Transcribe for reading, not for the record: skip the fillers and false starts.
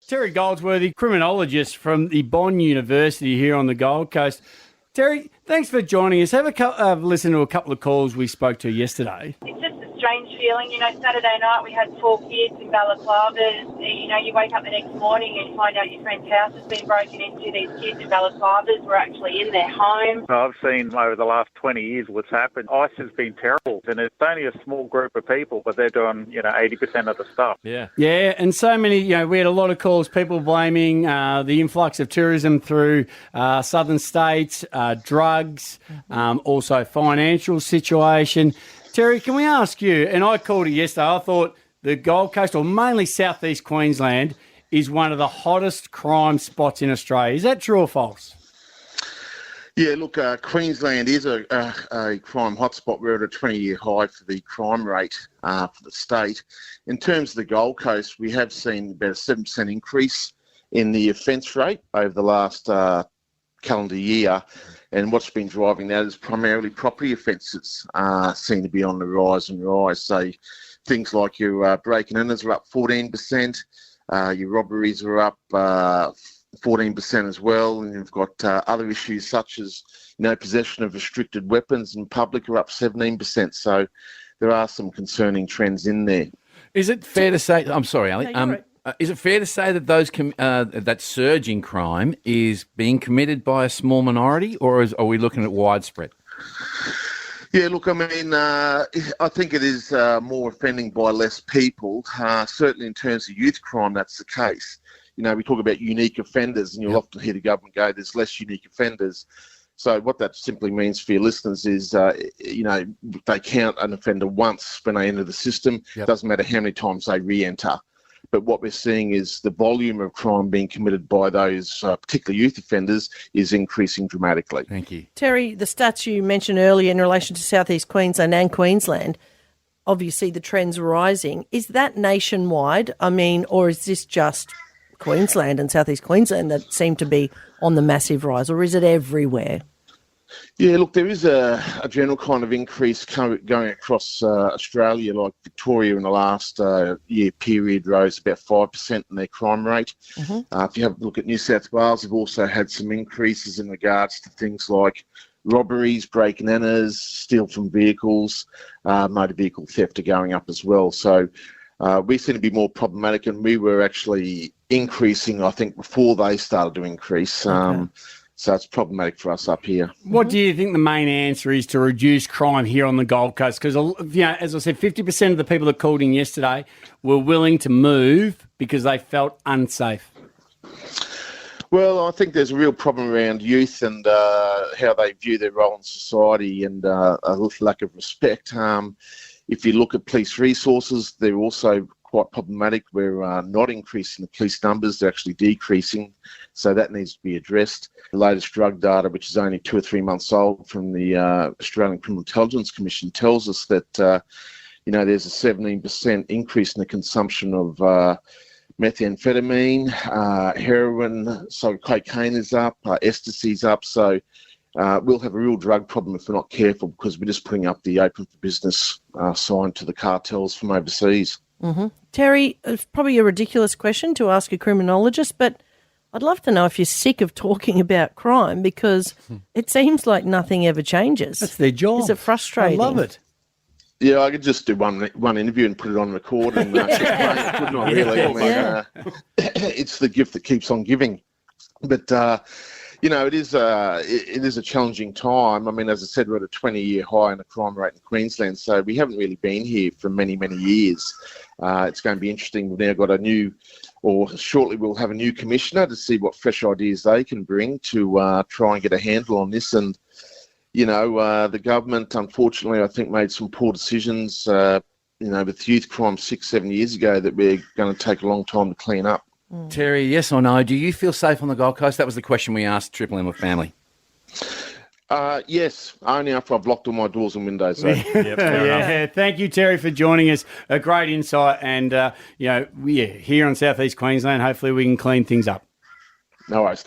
Terry Goldsworthy, criminologist from the Bond University here on the Gold Coast. Terry, thanks for joining us. Have a listen to a couple of calls we spoke to yesterday. It's just a strange feeling. Saturday night we had 4 kids in balaclavas. You wake up the next morning and you find out your friend's house has been broken into. These kids in balaclavas were actually in their home. I've seen over the last 20 years what's happened. ICE has been terrible, and it's only a small group of people, but they're doing, 80% of the stuff. Yeah, and so many, we had a lot of calls, people blaming the influx of tourism through southern states, drugs, also financial situation. Terry, can we ask you, and I called it yesterday, I thought the Gold Coast, or mainly southeast Queensland, is one of the hottest crime spots in Australia. Is that true or false? Yeah, look, Queensland is a crime hotspot. We're at a 20-year high for the crime rate for the state. In terms of the Gold Coast, we have seen about a 7% increase in the offence rate over the last calendar year. And what's been driving that is primarily property offences seem to be on the rise and rise. So things like your break-and-enters are up 14%, your robberies are up 14% as well, and you've got other issues such as possession of restricted weapons in public are up 17%. So there are some concerning trends in there. Is it fair to say? I'm sorry, Ali. No, you're right. Is it fair to say that that surge in crime is being committed by a small minority, or are we looking at widespread? Yeah, look, I mean, I think it is more offending by less people. Certainly in terms of youth crime, that's the case. We talk about unique offenders, and you'll often hear the government go, there's less unique offenders. So what that simply means for your listeners is, they count an offender once when they enter the system. It doesn't matter how many times they re-enter. But what we're seeing is the volume of crime being committed by those particular youth offenders is increasing dramatically. Thank you. Terry, the stats you mentioned earlier in relation to southeast Queensland and Queensland, obviously the trend's rising. Is that nationwide? Or is this just Queensland and southeast Queensland that seem to be on the massive rise, or is it everywhere? Yeah, look, there is a general kind of increase going across Australia. Like Victoria in the last year period rose about 5% in their crime rate. Mm-hmm. If you have a look at New South Wales, they've also had some increases in regards to things like robberies, break-and-enters, steal from vehicles, motor vehicle theft are going up as well. So we seem to be more problematic, and we were actually increasing, I think, before they started to increase. Okay. So it's problematic for us up here. What do you think the main answer is to reduce crime here on the Gold Coast? Because, as I said, 50% of the people that called in yesterday were willing to move because they felt unsafe. Well, I think there's a real problem around youth and how they view their role in society, and a lack of respect. If you look at police resources, they're also quite problematic. We're not increasing the police numbers, they're actually decreasing. So that needs to be addressed. The latest drug data, which is only 2 or 3 months old from the Australian Criminal Intelligence Commission, tells us that, there's a 17% increase in the consumption of methamphetamine, heroin, so cocaine is up, ecstasy's up. So we'll have a real drug problem if we're not careful, because we're just putting up the open for business sign to the cartels from overseas. Mm-hmm. Terry, it's probably a ridiculous question to ask a criminologist, but I'd love to know if you're sick of talking about crime, because it seems like nothing ever changes. That's their job. Is it frustrating? I love it. Yeah, I could just do one interview and put it on record and explain it, couldn't I, really? It's the gift that keeps on giving. But, it is a challenging time. I mean, as I said, we're at a 20-year high in the crime rate in Queensland, so we haven't really been here for many, many years. It's going to be interesting. We've now got shortly we'll have a new commissioner to see what fresh ideas they can bring to try and get a handle on this. And, the government, unfortunately, I think made some poor decisions, with youth crime 6-7 years ago that we're going to take a long time to clean up. Terry, yes or no, do you feel safe on the Gold Coast? That was the question we asked Triple M family. Yes, only after I've locked all my doors and windows. So. Thank you, Terry, for joining us. A great insight, and here on Southeast Queensland, hopefully we can clean things up. No worries, thanks.